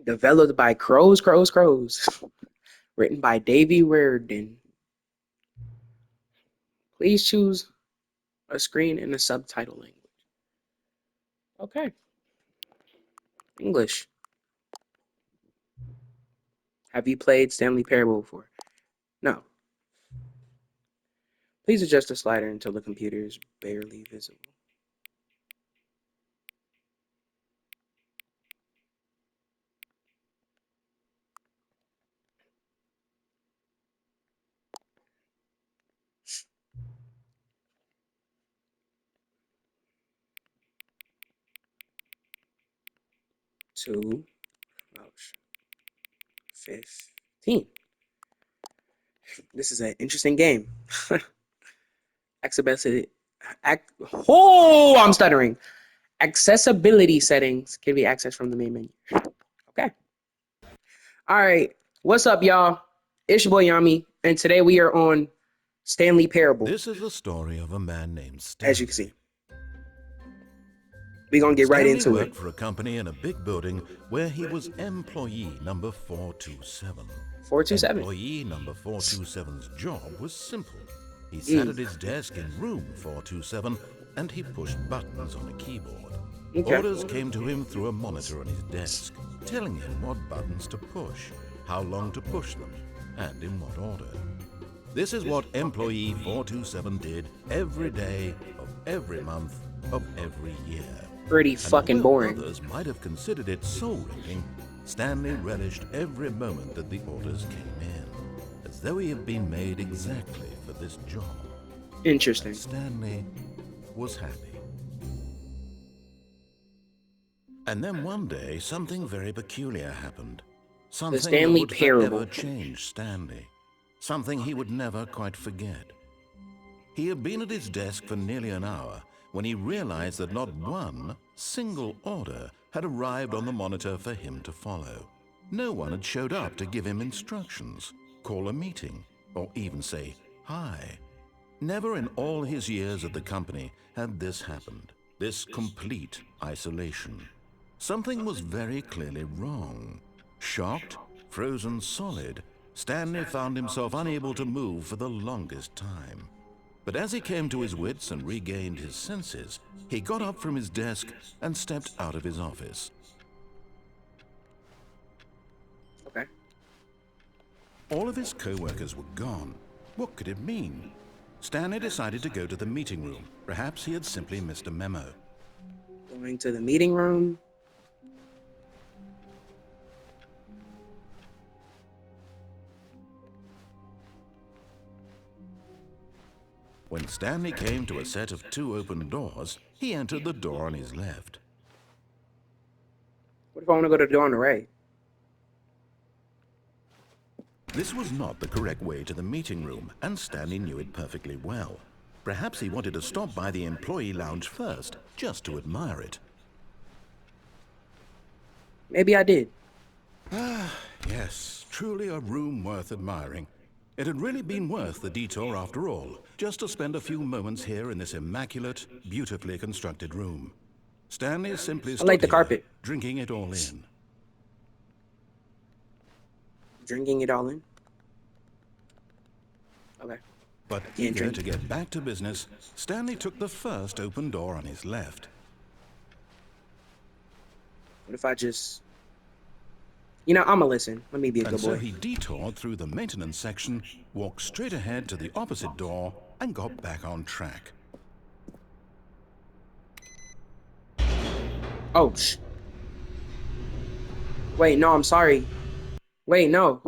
Developed by Crows. Written by Davey Reardon. Please choose a screen in the subtitle language. Okay. English. Have you played Stanley Parable before? No. Please adjust the slider until the computer is barely visible. Two. Oh, 15. This is an interesting game. Accessibility. I'm stuttering. Accessibility settings can be accessed from the main menu. Okay. All right. What's up, y'all? It's your boy Yami, and today we are on Stanley Parable. This is the story of a man named Stanley. As you can see. We're going to get right into Stanley it. worked for a company in a big building where he was employee number 427. 427. Employee number 427's job was simple. He sat at his desk in room 427 and he pushed buttons on a keyboard. Okay. Orders came to him through a monitor on his desk, telling him what buttons to push, how long to push them, and in what order. This is what employee 427 did every day of every month of every year. Pretty fucking boring. Others might have considered it soul-wrenching, Stanley relished every moment that the orders came in, as though he had been made exactly for this job. Interesting. And Stanley was happy. And then one day, something very peculiar happened. Something Stanley that would Parable. forever change Stanley. Something he would never quite forget. He had been at his desk for nearly an hour when he realized that not one single order had arrived on the monitor for him to follow. No one had showed up to give him instructions, call a meeting, or even say hi. Never in all his years at the company had this happened, this complete isolation. Something was very clearly wrong. Shocked, frozen solid, Stanley found himself unable to move for the longest time. But as he came to his wits and regained his senses, he got up from his desk and stepped out of his office. Okay. All of his co-workers were gone. What could it mean? Stanley decided to go to the meeting room. Perhaps he had simply missed a memo. Going to the meeting room. When Stanley came to a set of two open doors, he entered the door on his left. What if I want to go to the door on the right? This was not the correct way to the meeting room, and Stanley knew it perfectly well. Perhaps he wanted to stop by the employee lounge first, just to admire it. Maybe I did. Yes, truly a room worth admiring. It had really been worth the detour after all, just to spend a few moments here in this immaculate, beautifully constructed room. Stanley simply stood like the here, carpet. drinking it all in. Drinking it all in. Okay. But Can't eager drink. to get back to business, Stanley took the first open door on his left. What if I just... You know, I'ma listen. Let me be a And good so boy. he detoured through the maintenance section, walked straight ahead to the opposite door, and got back on track. Oh, Wait, no, I'm sorry. Wait, no.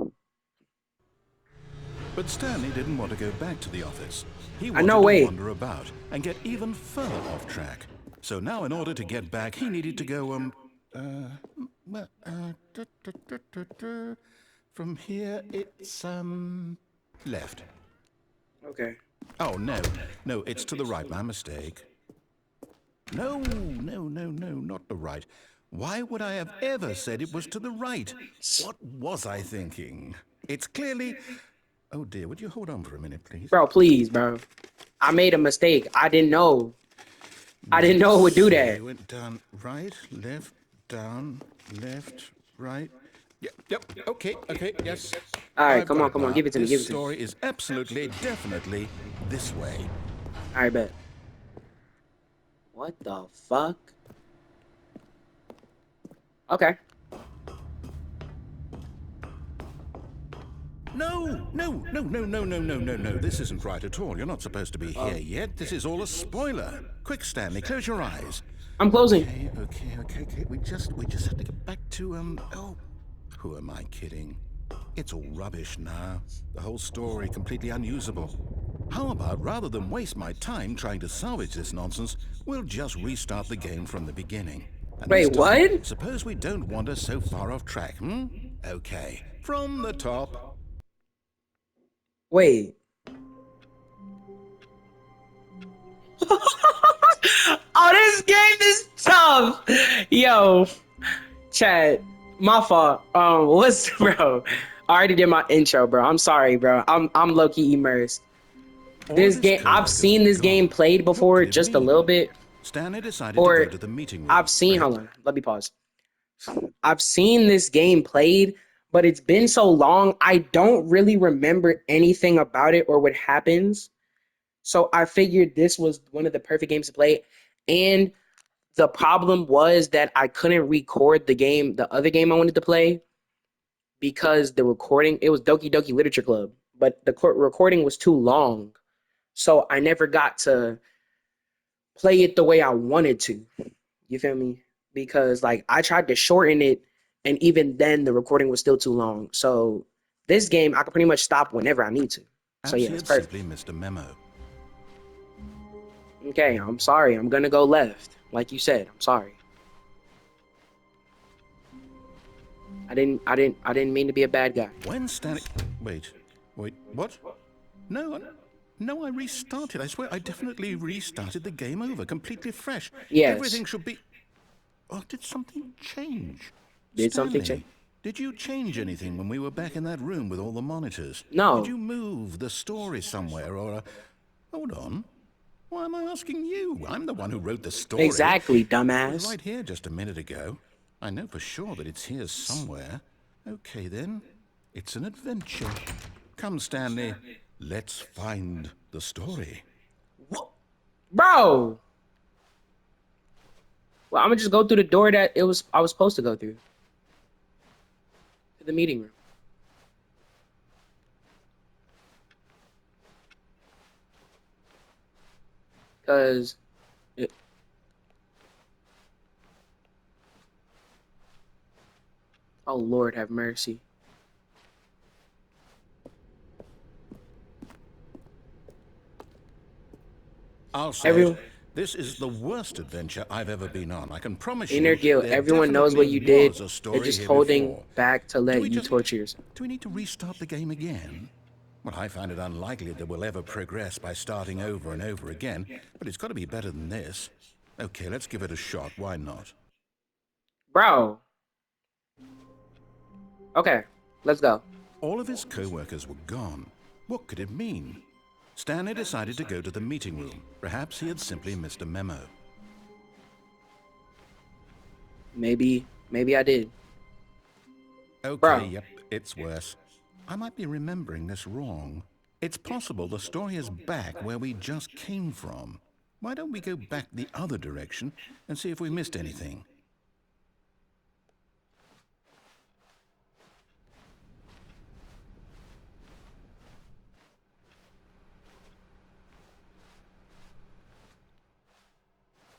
But Stanley didn't want to go back to the office. He I wanted know, to wait. wander about and get even further off track. So now in order to get back, he needed to go, from here it's, left. Okay. Oh, no, it's to the right, my mistake. No, not the right. Why would I have ever said it was to the right? What was I thinking? It's clearly... Oh dear, would you hold on for a minute, please? Bro, please, bro. I made a mistake. I didn't know. I didn't know it would do that. It went down, right, left, down, left, right? Yep, okay, yes. All right, I've come got on, it come on, now. give it to me, This give it to me. story is absolutely, definitely this way. All right, bet. What the fuck? Okay. No. This isn't right at all. You're not supposed to be here yet. This is all a spoiler. Quick, Stanley, close your eyes. I'm closing. Okay. We just have to get back to, oh, who am I kidding? It's all rubbish now. The whole story completely unusable. How about, rather than waste my time trying to salvage this nonsense, we'll just restart the game from the beginning. And Wait, this time, what? suppose we don't wander so far off track, Okay, from the top. Wait. Oh, this game is tough. Yo, Chad, my fault. What's bro? I already did my intro, bro. I'm sorry, bro. I'm low key immersed. All of This his game, I've co-workers seen were this game gone. played What before, could it just a little mean? bit, Stanley decided to go or to the meeting room. I've seen. Perhaps Hold on, let me pause. I've seen this game played, but it's been so long, I don't really remember anything about it or what happens. So I figured this was one of the perfect games to play. And the problem was that I couldn't record the other game I wanted to play, because the recording, it was Doki Doki Literature Club, but the recording was too long. So I never got to play it the way I wanted to. You feel me? Because like I tried to shorten it, and even then the recording was still too long. So this game I can pretty much stop whenever I need to. So yeah, he it's had perfect. simply missed a memo. Okay, I'm sorry. I'm gonna go left. Like you said, I'm sorry. I didn't mean to be a bad guy. When Stanley... Wait, what? No, no, I restarted. I swear, I definitely restarted the game over, completely fresh. Yes. Everything should be... Oh, did something change? Did something change? Stanley, did you change anything when we were back in that room with all the monitors? Did No. you move the story somewhere, or... Hold on. Why am I asking you? I'm the one who wrote the story. Exactly, It was dumbass. right here just a minute ago. I know for sure that it's here somewhere. Okay, then. It's an adventure. Come, Stanley. Let's find the story. What? Bro. Well, I'm gonna just go through the door that I was supposed to go through. To the meeting room. Cause it, oh Lord have mercy. I'll say Everyone, it. This is the worst adventure I've ever been on. I can promise inner you guilt. there Everyone knows what definitely you did. was a They're story just here holding before. back to Do let we you just... torture yourself. Do we need to restart the game again? Well, I find it unlikely that we'll ever progress by starting over and over again, but it's got to be better than this. Okay, let's give it a shot. Why not? Bro. Okay, let's go. All of his co-workers were gone. What could it mean? Stanley decided to go to the meeting room. Perhaps he had simply missed a memo. Maybe I did. Okay, Bro. yep, it's worse. I might be remembering this wrong. It's possible the story is back where we just came from. Why don't we go back the other direction and see if we missed anything?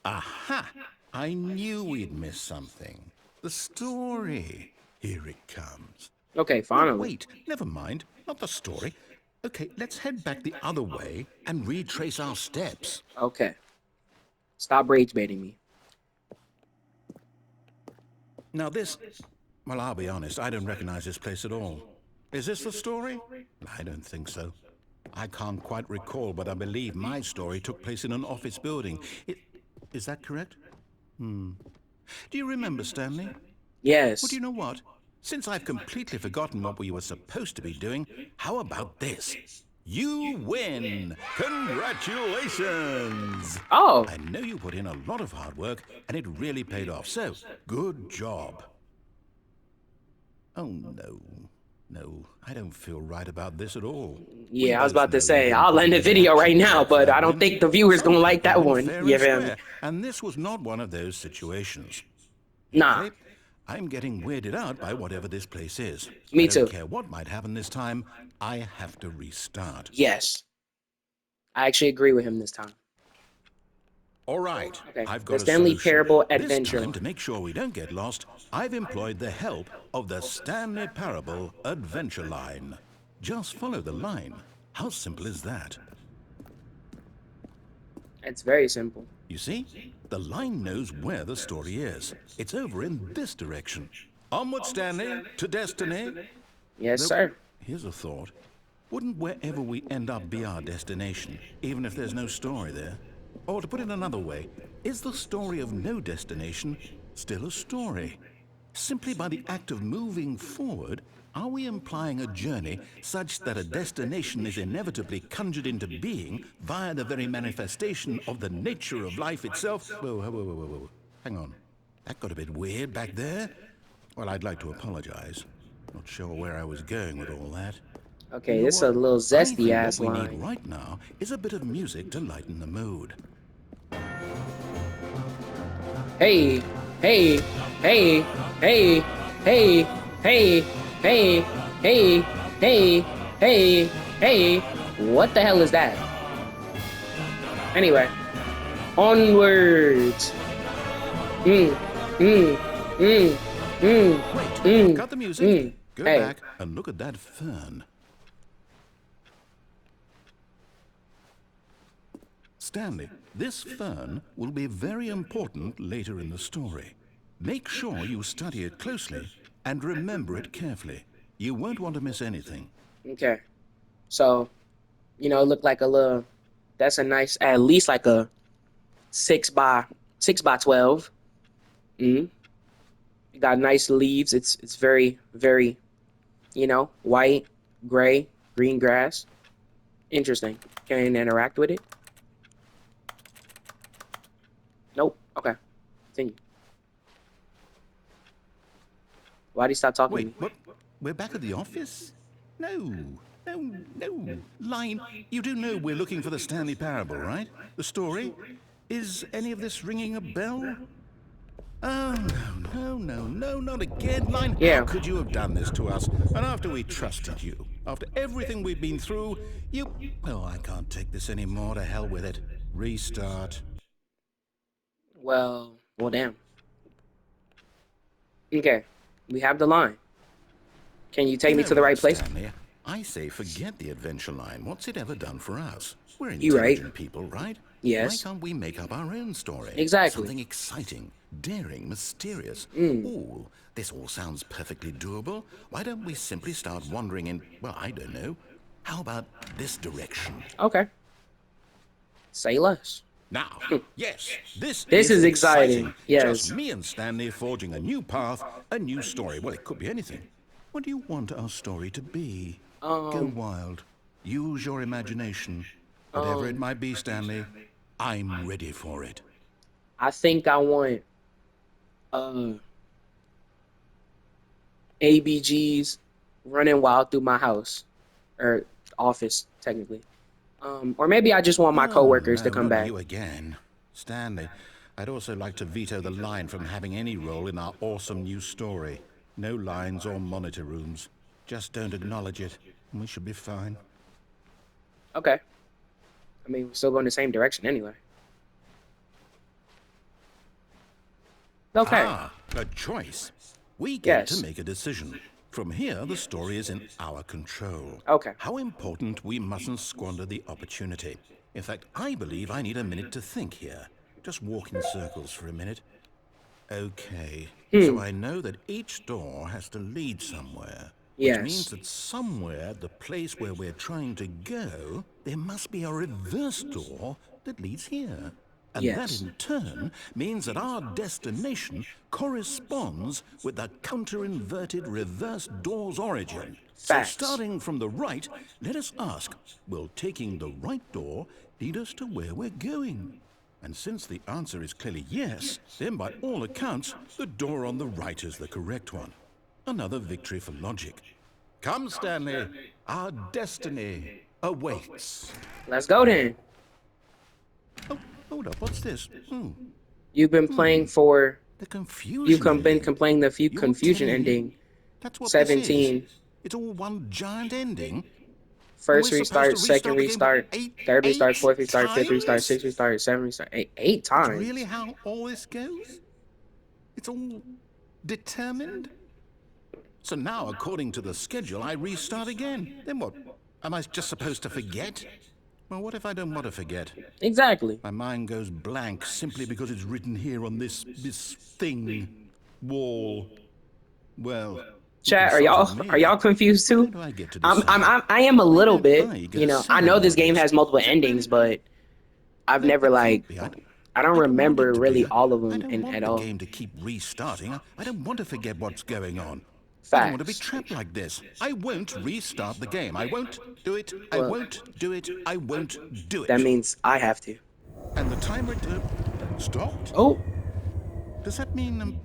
Aha! I knew we'd miss something. The story. Here it comes. Okay, No, finally. wait, never mind. Not the story. Okay, let's head back the other way and retrace our steps. Okay. Stop rage baiting me. Now this... Well, I'll be honest, I don't recognize this place at all. Is this the story? I don't think so. I can't quite recall, but I believe my story took place in an office building. Is that correct? Do you remember, Stanley? Yes. Well, do you know what? Since I've completely forgotten what we were supposed to be doing, how about this? You win! Congratulations! Oh. I know you put in a lot of hard work, and it really paid off, so good job. Oh, no. No, I don't feel right about this at all. Yeah, I was both about to know say, you've been I'll end putting the in video right action now, work for but that I don't win. think the viewers Some gonna like people that have been one. fair You and feel me? square, and this was not one of those situations. Nah, Okay, I'm getting weirded out by whatever this place is. me I don't too. care what might happen this time. I have to restart. Yes, I actually agree with him this time. All right, Okay, I've the got a Stanley solution. Parable This Adventure time, Line. to make sure we don't get lost, I've employed the help of the Stanley Parable Adventure Line. Just follow the line. How simple is that? It's very simple. You see, the line knows where the story is. It's over in this direction. Onward, Stanley, to destiny. Yes, Though, sir. here's a thought. Wouldn't wherever we end up be our destination, even if there's no story there? Or to put it another way, is the story of no destination still a story? Simply by the act of moving forward, are we implying a journey such that a destination is inevitably conjured into being via the very manifestation of the nature of life itself? Whoa, whoa, whoa, whoa, whoa. Hang on. That got a bit weird back there. Well, I'd like to apologize. Not sure where I was going with all that. Okay, You know it's a what? little I zesty think ass what we need line. right now is a bit of music to lighten the mood. Hey, hey, hey, hey, hey, hey, hey, hey, hey, hey, hey. What the hell is that? Anyway, onwards. Mm, mm, mm, mm, Wait, cut the music. Go Hey, back and look at that fern. Stanley, this fern will be very important later in the story. Make sure you study it closely and remember it carefully. You won't want to miss anything. okay. So, it looked like a little. That's a nice, at least like a 6 by 12. Mm. It got nice leaves. It's very, very, white, gray, green grass. Interesting. Can I interact with it? Nope. Okay. Continue. Why'd he stop talking to Wait, me? what? We're back at the office? No, no. Line, you do know we're looking for the Stanley Parable, right? The story? Is any of this ringing a bell? Oh, no, not again. Line, how Yeah. could you have done this to us? And after we trusted you, after everything we've been through, you... Oh, I can't take this anymore. To hell with it. Restart. Well, damn. Okay. We have the line. Can you take You me know to the what, right place? Stanley? I say forget the adventure line. What's it ever done for us? We're You right. intelligent people, right? Why Yes. can't we make up our own story? Exactly. Something exciting, daring, mysterious. Mm. Ooh, this all sounds perfectly doable. Why don't we simply start wandering in, well, I don't know. How about this direction? Okay. Say less. Now, yes, this This is exciting. Yes. Just me and Stanley forging a new path, a new story. Well, it could be anything. What do you want our story to be? Go wild. Use your imagination. Whatever it might be, Stanley, I'm ready for it. I think I want uh ABGs running wild through my house or office technically. Or maybe I just want my Oh, coworkers to no, come not back. you again. Stanley, I'd also like to veto the line from having any role in our awesome new story. No lines or monitor rooms. Just don't acknowledge it, and we should be fine. Okay. I mean, we're still going the same direction anyway. Okay. Ah, a choice. We get to Yes. make a decision. From here, the story is in our control. Okay. How important, we mustn't squander the opportunity. In fact, I believe I need a minute to think here. Just walk in circles for a minute. Okay, so I know that each door has to lead somewhere. Which means Yes. that somewhere, the place where we're trying to go, there must be a reverse door that leads here. And that Yes. in turn means that our destination corresponds with the counter-inverted reverse door's origin. So Facts. starting from the right, let us ask, will taking the right door lead us to where we're going? And since the answer is clearly yes, then by all accounts, the door on the right is the correct one. Another victory for logic. Come, Stanley. Our destiny awaits. Let's go then. Oh, hold up. What's this? You've been playing for... The confusion You've been ending. complaining the You're confusion telling me ending. that's what 17. this is? It's all one giant ending? First We're supposed to restart, second restart the game restart, third restart, eight fourth restart, fifth restart, times? sixth restart, seventh restart, eight That's times. really how all this goes? It's all determined? So now, according to the schedule, I restart again. Then what? Am I just supposed to forget? Well, what if I don't want to forget? Exactly. My mind goes blank simply because it's written here on this thing, wall. Well, Chat, are y'all confused too? How do I get to decide? I am a little bit. I get You a know, say I know in this all game this? has multiple endings, but I've No, never it like can't be. I don't want it remember to really be. all of I them don't want at the all. game to keep restarting. I don't want to forget what's going on. I don't want to be Facts. trapped like this. I won't restart the game. I won't do it. I Well, won't do it. I won't do it. that means I have to. And the timer stopped? Oh, Does that mean,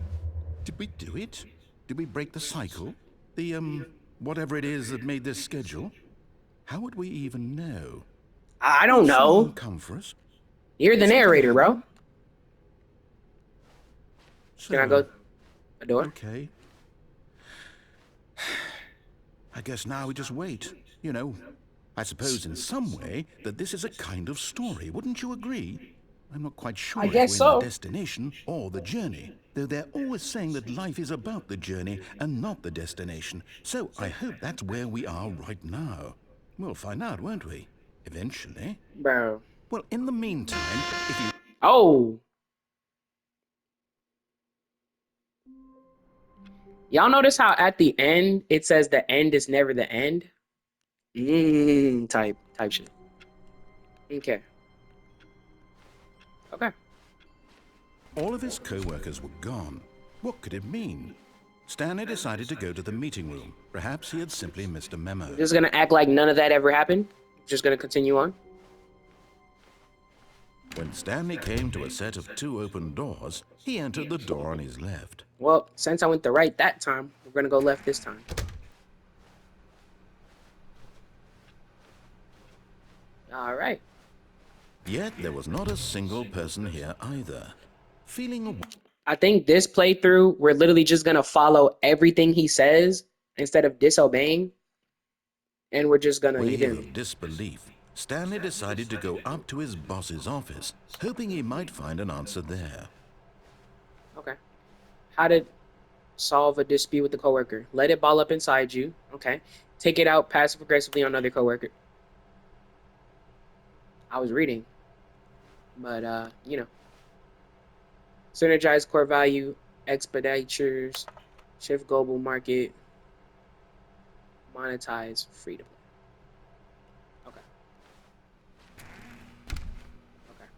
did we do it? Did we break the cycle? The, whatever it is that made this schedule? How would we even know? I don't Will someone know. come for us? You're the Did something narrator, bro. happen? Can I So, go a door? okay. I guess now we just wait. You know, I suppose in some way that this is a kind of story. Wouldn't you agree? I'm not quite sure I if guess we're in so. the destination or the journey, though they're always saying that life is about the journey and not the destination. So I hope that's where we are right now. We'll find out, won't we? Eventually. Bro. Well, in the meantime, if you... Oh. Y'all notice how at the end it says the end is never the end? Type shit. Okay. Okay. All of his co-workers were gone. What could it mean? Stanley decided to go to the meeting room. Perhaps he had simply missed a memo. Just gonna act like none of that ever happened. Just gonna continue on. When Stanley came to a set of 2 open doors, he entered the door on his left. Well, since I went the right that time, we're gonna go left this time. All right. Yet there was not a single person here either. Feeling I think this playthrough, we're literally just gonna follow everything he says instead of disobeying. And we're just gonna, you wave hear me? of disbelief, Stanley decided to go up to his boss's office, hoping he might find an answer there. Okay. How to solve a dispute with the coworker. Let it ball up inside you. Okay. Take it out passive aggressively on another coworker. I was reading. But you know. Synergize core value, expenditures, shift global market, monetize free to play. Okay. Okay.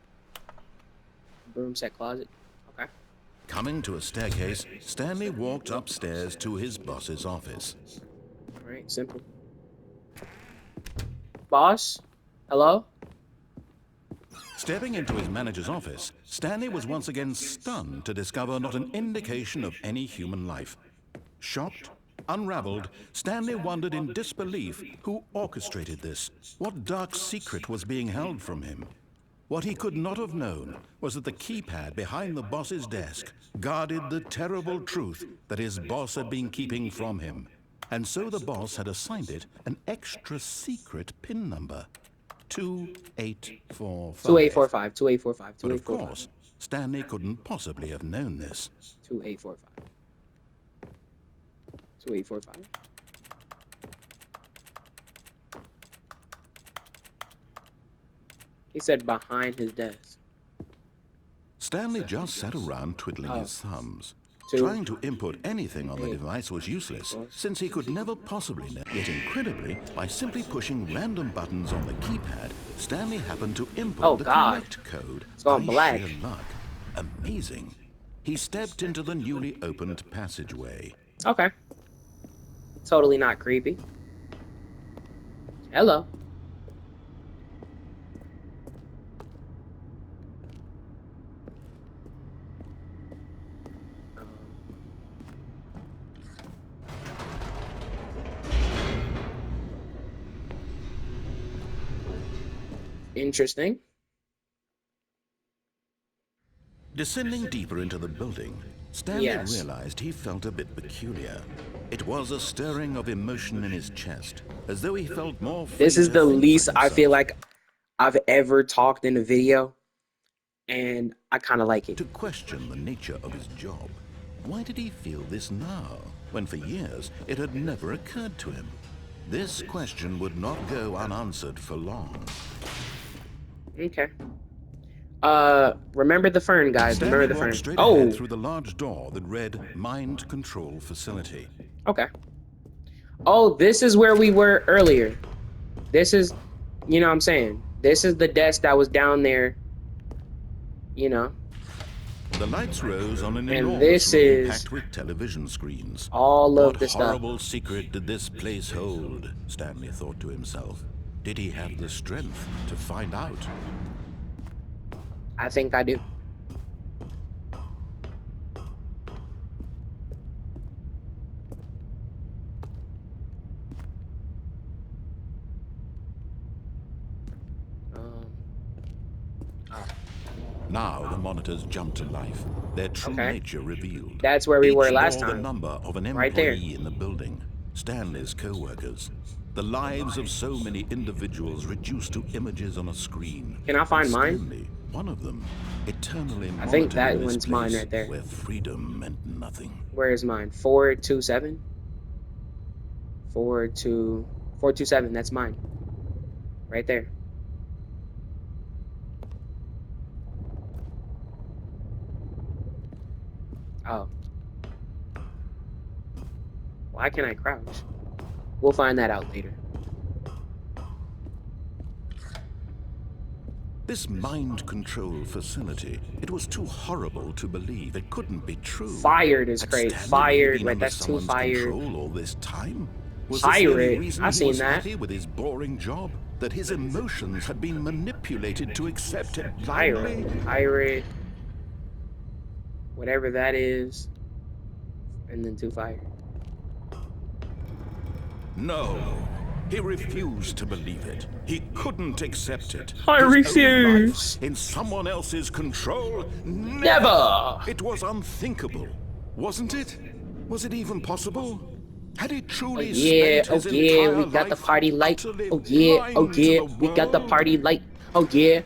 Broom set closet. Okay. Coming to a staircase, Stanley walked upstairs to his boss's office. All right, simple. Boss? Hello? Stepping into his manager's office, Stanley was once again stunned to discover not an indication of any human life. Shocked, unraveled, Stanley wondered in disbelief who orchestrated this. What dark secret was being held from him? What he could not have known was that the keypad behind the boss's desk guarded the terrible truth that his boss had been keeping from him. And so the boss had assigned it an extra secret PIN number. 2845. 2845. 2845. But of course, Stanley couldn't possibly have known this. 2845. 2845. He said behind his desk. Stanley just sat around twiddling his thumbs. Two. Trying to input anything on the device was useless, since he could never possibly know. Yet incredibly, by simply pushing random buttons on the keypad, Stanley happened to input the correct code It's gone by black. sheer luck. Amazing. He stepped into the newly opened passageway. Okay. Totally not creepy. Hello. Interesting. Descending deeper into the building, Stanley Yes. realized he felt a bit peculiar. It was a stirring of emotion in his chest, as though he felt more free This is to the think for least I feel himself. like I've ever talked in a video, and I kind of like it. To question the nature of his job. Why did he feel this now, when for years it had never occurred to him? This question would not go unanswered for long. Okay. Remember the fern, guys. Remember Stanley the walked fern. straight ahead Oh, through the large door that read Mind Control Facility. okay. Oh, this is where we were earlier. This is, you know what I'm saying? This is the desk that was down there, you know. The lights rose on an And enormous this room is packed with television screens. all What of the stuff. horrible secret did this place hold? Stanley thought to himself. Did he have the strength to find out? I think I do. Oh, Now the monitors jumped to life, their true okay. nature revealed. That's where we were Each last bore the time. number of an Right there. employee in the building, Stanley's co-workers. The lives of so many individuals reduced to images on a screen. Can I find And mine? Stanley, one of them, eternally I think monitored that in this one's mine place right there. where freedom meant nothing. Where is mine? 427? 427. That's mine. Right there. Oh. Why can't I crouch? We'll find that out later. This mind control facility, it was too horrible to believe. It couldn't be true. Fired is Had great. Stanley Fired, really been right? under That's two someone's fired. control all this time? Was this the only Pirate. reason I he seen was that. happy with his boring job? That his emotions had been manipulated to accept it blindly? Pirate. Whatever that is. And then two fired. No. He refused to believe it. He couldn't accept it. I His own refuse. life in someone else's control? Never. It was unthinkable, wasn't it? Was it even possible? Had he truly Yeah, spent his yeah, entire we got the life party light. utterly Oh yeah, blind to the we got the world? party light. Oh yeah,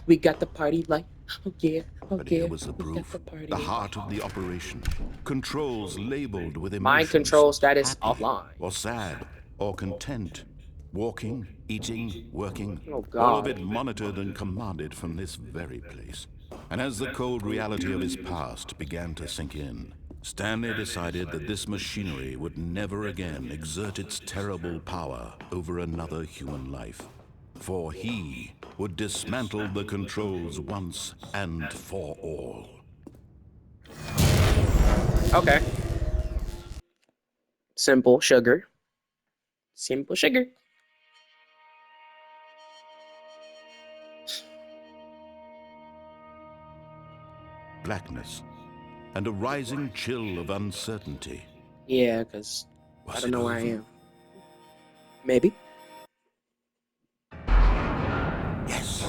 we got the party light. Oh yeah, But here was the we got proof, the party the light. heart of the operation. Controls labeled with emotions. Mind control status happy, offline. or sad, or content. Walking, eating, working, Oh all of God. it monitored and commanded from this very place. And as the cold reality of his past began to sink in, Stanley decided that this machinery would never again exert its terrible power over another human life. For he would dismantle the controls once and for all. Okay. Simple sugar. Simple sugar. Blackness and a rising chill of uncertainty. Yeah, because I Was don't it know where I over? am. Maybe. Yes.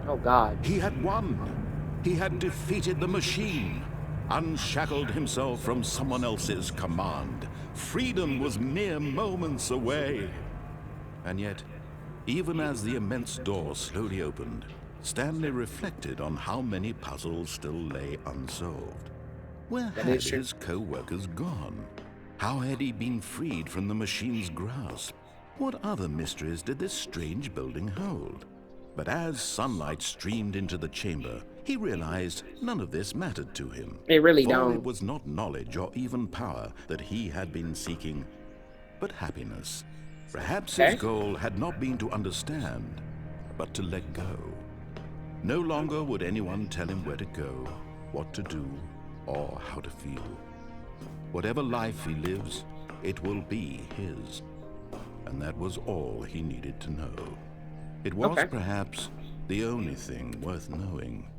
Oh God. He had won. He had defeated the machine, unshackled himself from someone else's command. Freedom was mere moments away. And yet, even as the immense door slowly opened, Stanley reflected on how many puzzles still lay unsolved. Where That had is true. his co-workers gone? How had he been freed from the machine's grasp? What other mysteries did this strange building hold? But as sunlight streamed into the chamber, he realized none of this mattered to him. It really For don't. it was not knowledge or even power that he had been seeking, but happiness. Perhaps his Okay. goal had not been to understand, but to let go. No longer would anyone tell him where to go, what to do, or how to feel. Whatever life he lives, it will be his. And that was all he needed to know. It was Okay. perhaps the only thing worth knowing.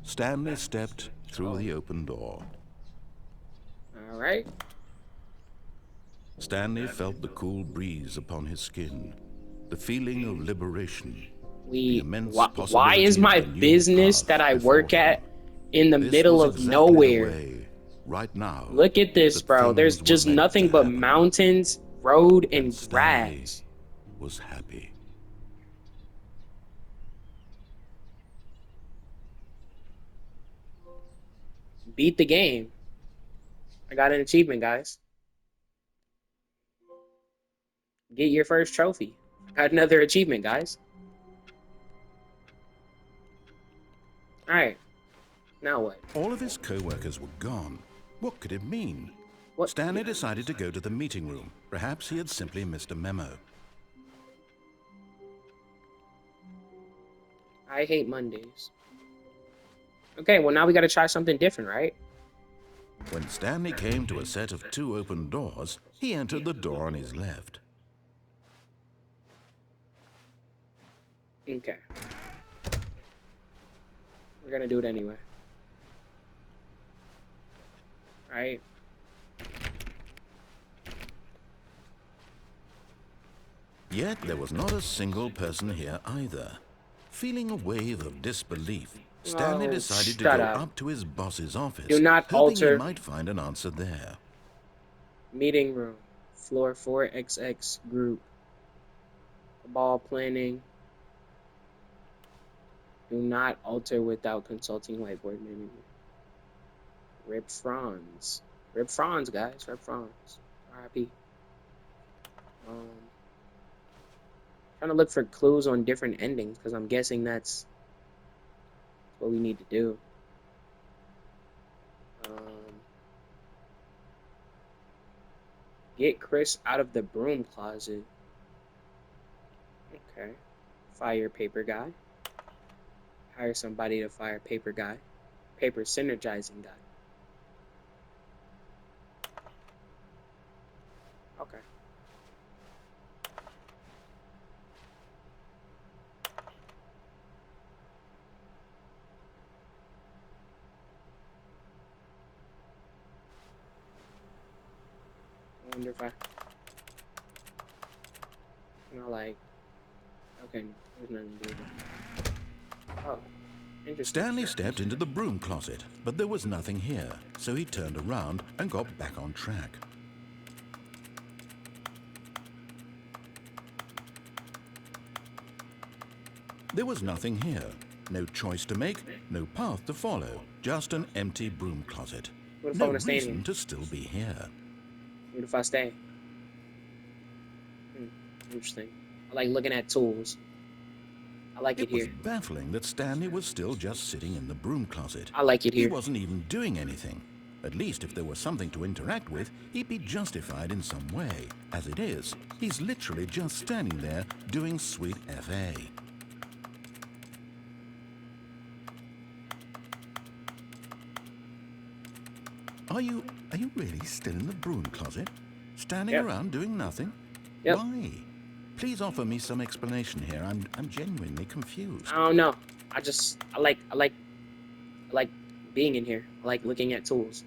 Stanley stepped through the open door. All right. Stanley felt the cool breeze upon his skin, the feeling of liberation. The immense Why possibilities is my the new business path that I before work at him. in the This middle was of exactly nowhere? the way, right now, Look at this, that bro. There's things were just meant nothing to but happen. mountains, road, And and Stanley grass. was happy. Beat the game. I got an achievement, guys. Get your first trophy. Got another achievement, guys. All right. Now what? All of his co-workers were gone. What could it mean? What? Stanley decided to go to the meeting room. Perhaps he had simply missed a memo. I hate Mondays. Okay, well now we got to try something different, right? When Stanley came to a set of 2 open doors, he entered the door on his left. Okay. We're gonna do it anyway. Right? Yet there was not a single person here either. Feeling a wave of disbelief, Stanley Oh, decided to shut go up. up to his boss's office, Do not hoping he alter might find an answer there. meeting room. Floor 4XX group. Ball planning. Do not alter without consulting whiteboard menu. Rip Franz. Rip Franz, guys. Rip Franz. RIP. Trying to look for clues on different endings because I'm guessing that's what we need to do. Get Chris out of the broom closet. Okay. Fire paper guy. Hire somebody to fire paper guy. Paper synergizing guy. Okay. I wonder if I like. Okay, there's nothing to do with it. Oh, interesting. Stanley stepped into the broom closet, but there was nothing here, so he turned around and got back on track. There was nothing here. No choice to make, no path to follow, just an empty broom closet. What if I No want to stay in reason here? to still be here. What if I stay? Interesting. I like looking at tools. I like it It was here. baffling that Stanley was still just sitting in the broom closet. I like it He here. wasn't even doing anything. At least if there was something to interact with, he'd be justified in some way. As it is, he's literally just standing there doing sweet FA. Are you really still in the broom closet? Standing Yep. around doing nothing? Yep. Why? Please offer me some explanation here. I'm genuinely confused. I don't know. I like being in here. I like looking at tools.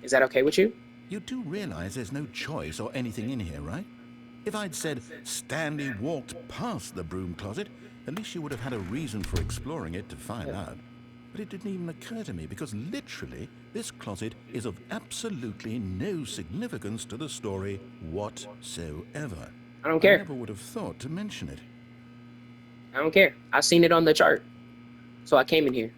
Is that okay with you? You do realize there's no choice or anything in here, right? If I'd said Stanley walked past the broom closet, at least you would have had a reason for exploring it to find out. But it didn't even occur to me because literally this closet is of absolutely no significance to the story whatsoever. I don't care. I never would have thought to mention it. I don't care. I seen it on the chart. So I came in here.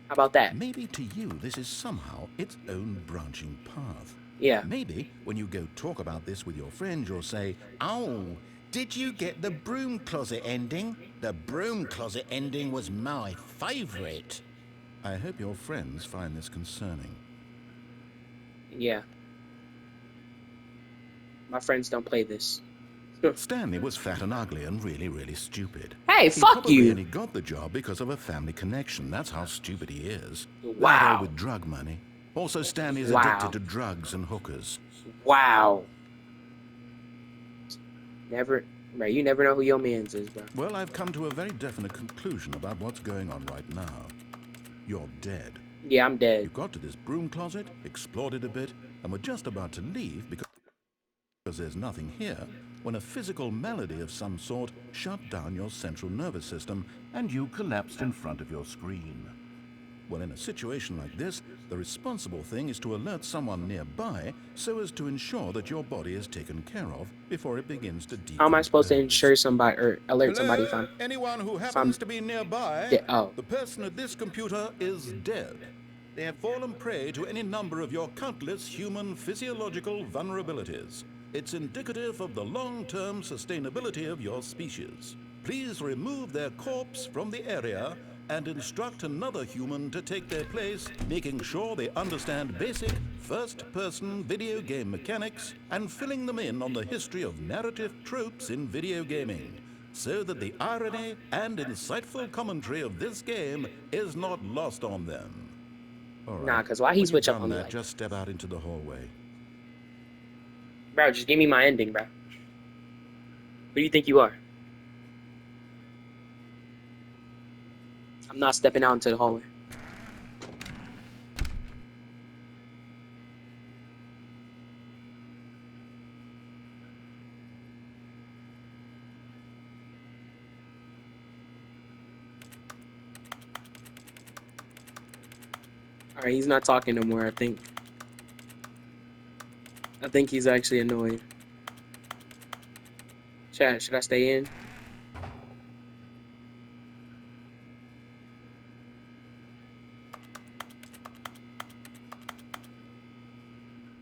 How about that? Maybe to you this is somehow its own branching path. Yeah. Maybe when you go talk about this with your friends, you'll say, "Oh, did you get the broom closet ending? The broom closet ending was my favorite." I hope your friends find this concerning. Yeah. My friends don't play this. Stanley was fat and ugly and really, really stupid. Hey, He fuck probably you. only got the job because of a family connection. That's how stupid he is. Wow. That or with drug money. Also, Stanley is addicted to drugs and hookers. Wow. Bro, you never know who your mans is, bro. Well, I've come to a very definite conclusion about what's going on right now. You're dead. Yeah, I'm dead. You got to this broom closet, explored it a bit, and were just about to leave because there's nothing here, when a physical malady of some sort shut down your central nervous system and you collapsed in front of your screen. Well, in a situation like this, the responsible thing is to alert someone nearby so as to ensure that your body is taken care of before it begins to decompose. How am I supposed to ensure somebody or alert somebody if I'm Anyone who if happens I'm to be nearby, dead? Oh, the person at this computer is dead. They have fallen prey to any number of your countless human physiological vulnerabilities. It's indicative of the long-term sustainability of your species. Please remove their corpse from the area and instruct another human to take their place, making sure they understand basic first-person video game mechanics and filling them in on the history of narrative tropes in video gaming, so that the irony and insightful commentary of this game is not lost on them. All right. nah, cause why he When you've switch up done on me that, like just step out into the hallway. bro, just give me my ending, bro. Who do you think you are? I'm not stepping out into the hallway. Alright, he's not talking no more, I think. I think he's actually annoyed. Chat, should I stay in?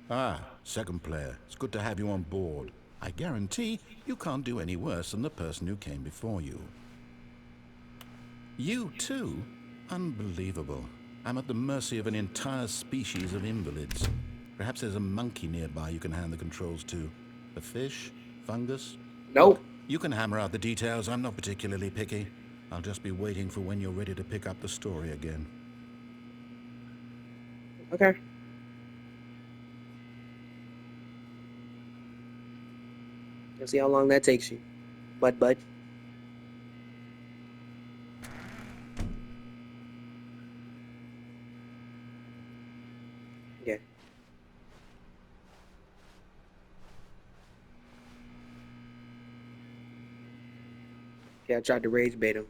Ah, second player. It's good to have you on board. I guarantee you can't do any worse than the person who came before you. You too? Unbelievable. I'm at the mercy of an entire species of invalids. Perhaps there's a monkey nearby you can hand the controls to. A fish? Fungus? Nope. Look, you can hammer out the details. I'm not particularly picky. I'll just be waiting for when you're ready to pick up the story again. Okay. Let's see how long that takes you. Bud. Yeah. Yeah, I tried to rage bait him.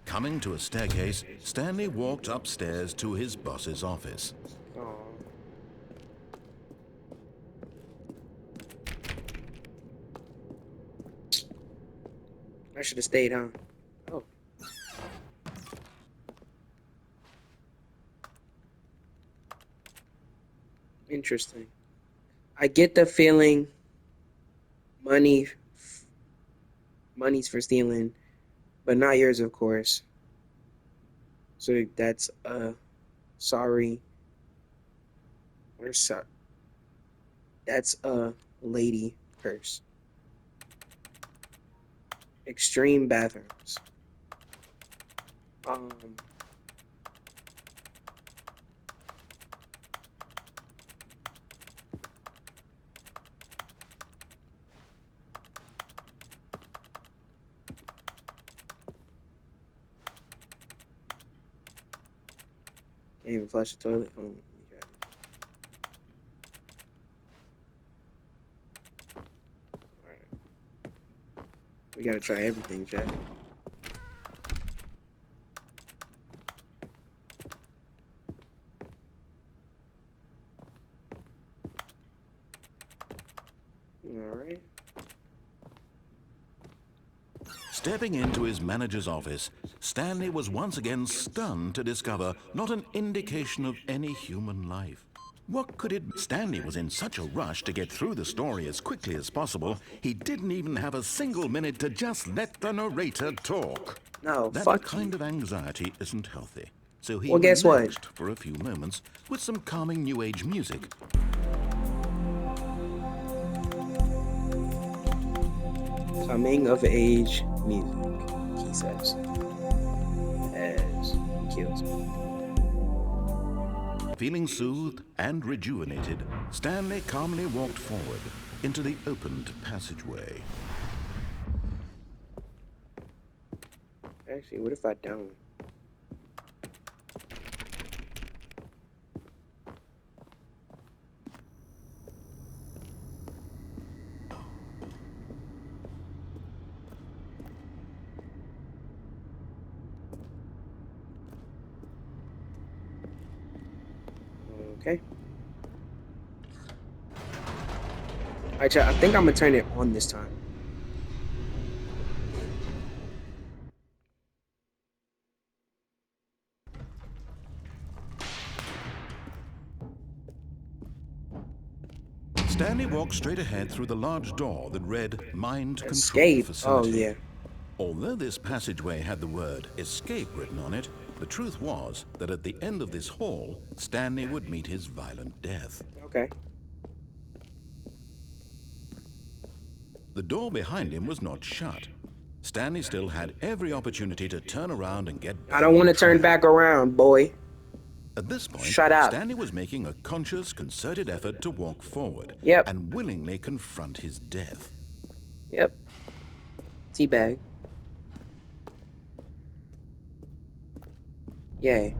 Coming to a staircase, Stanley walked upstairs to his boss's office. Aw. I should have stayed, huh? Oh. Interesting. I get the feeling money's for stealing, but not yours, of course. So that's sorry. Or so that's a lady purse. Extreme bathrooms. Can't even flush the toilet. Oh, okay. Alright. We gotta try everything, Jack. Alright. Stepping into his manager's office, Stanley was once again stunned to discover not an indication of any human life. What could it be? Stanley was in such a rush to get through the story as quickly as possible, he didn't even have a single minute to just let the narrator talk. No, That fuck kind you. of anxiety isn't healthy. So he Well, guess what? relaxed for a few moments with some calming new age music. Coming of age music, he says, as he kills me. Feeling soothed and rejuvenated, Stanley calmly walked forward into the opened passageway. Actually, what if I don't? Okay. Alright, chat. I think I'm gonna turn it on this time. Stanley walked straight ahead through the large door that read Mind Control Escape. Oh Facility. yeah. Although this passageway had the word escape written on it, the truth was that at the end of this hall, Stanley would meet his violent death. Okay. The door behind him was not shut. Stanley still had every opportunity to turn around and get back I don't want to on turn track. back around, boy. At this point, Shut up. Stanley was making a conscious, concerted effort to walk forward Yep. and willingly confront his death. Yep. Teabag. Yay.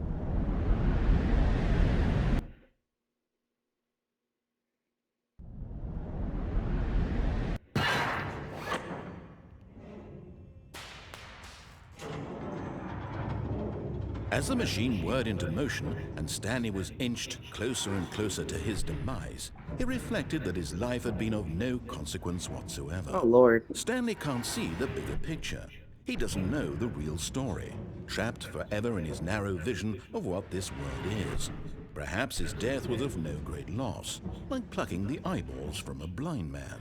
As the machine whirred into motion and Stanley was inched closer and closer to his demise, he reflected that his life had been of no consequence whatsoever. Oh Lord. Stanley can't see the bigger picture. He doesn't know the real story, trapped forever in his narrow vision of what this world is. Perhaps his death was of no great loss, like plucking the eyeballs from a blind man.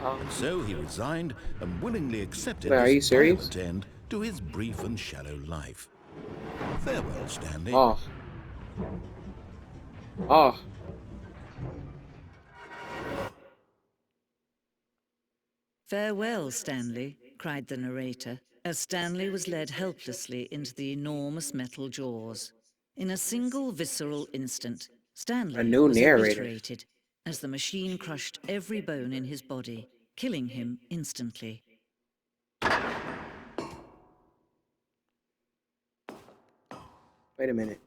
And so he resigned and willingly accepted Wait, are you this serious? violent end to his brief and shallow life. Farewell, Stanley. Oh. Oh. "Farewell, Stanley," cried the narrator, as Stanley was led helplessly into the enormous metal jaws. In a single visceral instant, Stanley new was narrator. obliterated as the machine crushed every bone in his body, killing him instantly. Wait a minute.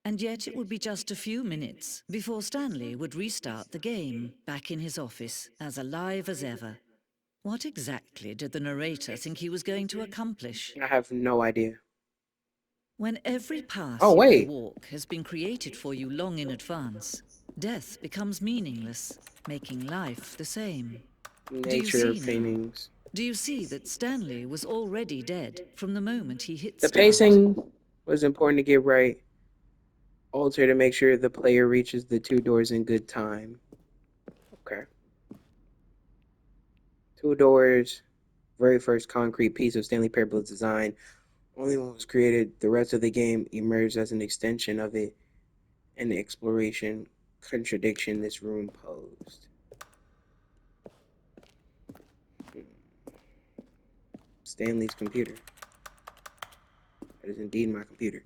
And yet it would be just a few minutes before Stanley would restart the game, back in his office, as alive as ever. What exactly did the narrator think he was going to accomplish? I have no idea. When every path Oh, you wait. can walk has been created for you long in advance, death becomes meaningless, making life the same. Do you Nature see now? paintings. Do you see that Stanley was already dead from the moment he hit The start? pacing was important to get right. Alter to make sure the player reaches the two doors in good time. Okay. Two doors. Very first concrete piece of Stanley Parable's design. Only one was created. The rest of the game emerged as an extension of it. An exploration contradiction this room posed. Stanley's computer. That is indeed my computer.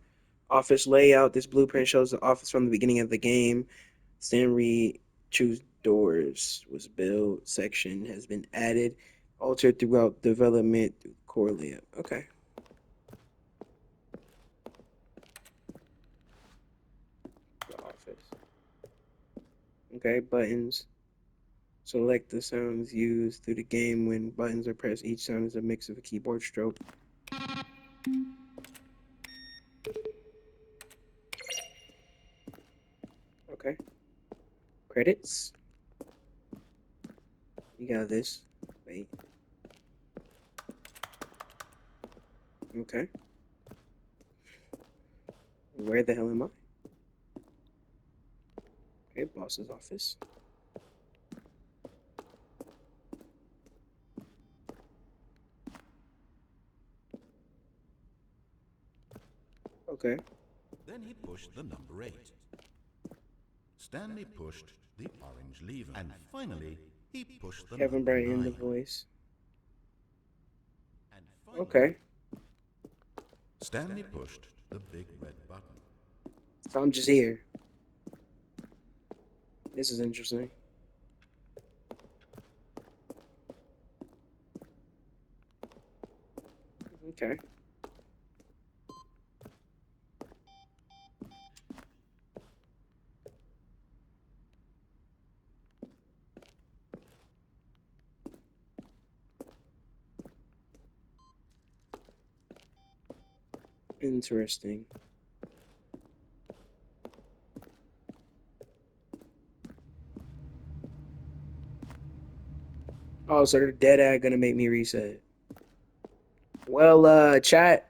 Office layout. This blueprint shows the office from the beginning of the game. Stanley choose doors was built. Section has been added. Altered throughout development through core layout. Okay. The office. Okay, buttons. Select the sounds used through the game when buttons are pressed. Each sound is a mix of a keyboard stroke. Okay. Credits. You got this. Wait. Okay. Where the hell am I? Okay, boss's office. Okay. Then he pushed the number 8. Stanley pushed the orange lever. And finally, he pushed the Kevin number Bryant in the 9. voice. And finally, Okay. Stanley pushed the big red button. So I'm just here. This is interesting. Okay. Interesting. Oh, so they're dead ad gonna make me reset. Well, chat,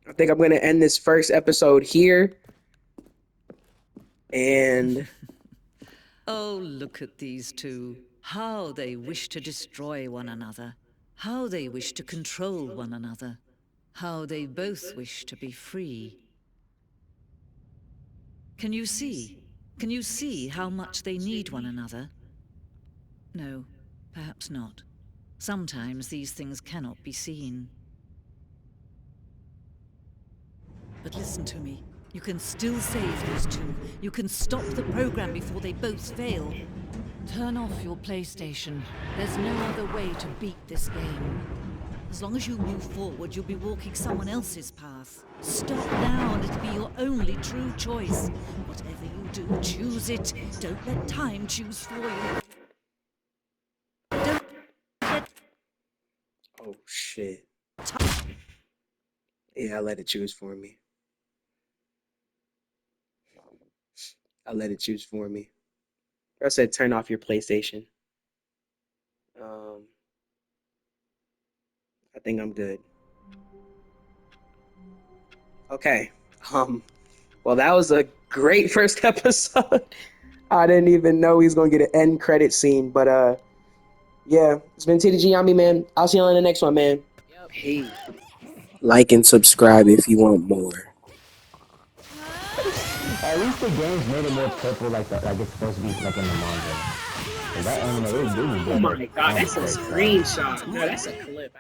I think I'm gonna end this first episode here. And Oh, look at these two. How they wish to destroy one another. How they wish to control one another. How they both wish to be free. Can you see? Can you see how much they need one another? No, perhaps not. Sometimes these things cannot be seen. But listen to me. You can still save these two. You can stop the program before they both fail. Turn off your PlayStation. There's no other way to beat this game. As long as you move forward, you'll be walking someone else's path. Stop now and it'll be your only true choice. Whatever you do, choose it. Don't let time choose for you. Don't let... oh shit. Yeah, I let it choose for me. I let it choose for me. I said turn off your PlayStation. I think I'm good. Okay. Well, that was a great first episode. I didn't even know he's gonna get an end credit scene, but yeah, it's been TDG Yami, man. I'll see you on the next one, man. Hey, like and subscribe if you want more. At least the games made it more purple, like it's supposed to be like in the manga. That anime, it was Oh good. my god, that's a screenshot. No, that's a clip.